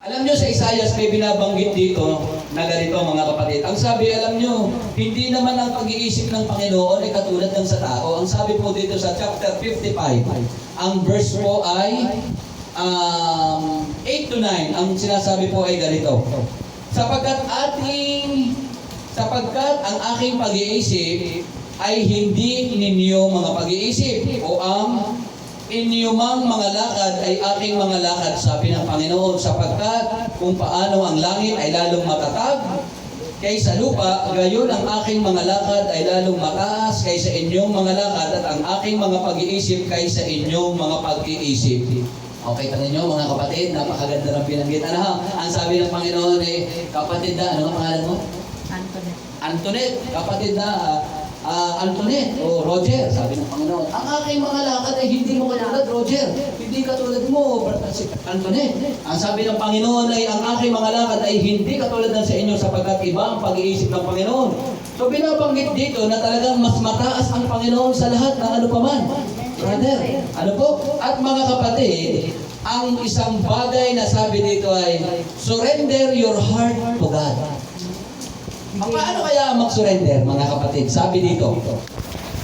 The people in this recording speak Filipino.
Alam nyo sa Isaiah may binabanggit dito na ganito mga kapatid. Ang sabi, alam nyo, hindi naman ang pag-iisip ng Panginoon ay katulad ng sa tao. Ang sabi po dito sa chapter 55, ang verse po ay 8 to 9. Ang sinasabi po ay ganito. Sapagkat ang aking pag-iisip ay hindi ninyo mga pag-iisip o ang inyumang mga lakad ay aking mga lakad, sabi ng Panginoon, sapagkat kung paano ang langit ay lalong matatag kaysa lupa, gayon ang aking mga lakad ay lalong mataas kaysa inyong mga lakad at ang aking mga pag-iisip kaysa inyong mga pag-iisip. Okay, tanong nyo mga kapatid, napakaganda ng binanggit. Ang sabi ng Panginoon eh, kapatid na, ano ang pangalan mo? Antoinette. Antoinette, kapatid na Antoinette o Roger, sabi ng Panginoon, ang aking mga lakad ay hindi mo katulad, Roger. Hindi katulad mo, Antoinette. Ang sabi ng Panginoon ay ang aking mga lakad ay hindi katulad ng sa inyo sapagkat iba ang pag-iisip ng Panginoon. So binabanggit dito na talagang mas mataas ang Panginoon sa lahat ng ano paman. Brother, ano po? At mga kapatid, ang isang bagay na sabi dito ay surrender your heart to God. Paano kaya mag-surrender, mga kapatid? Sabi dito,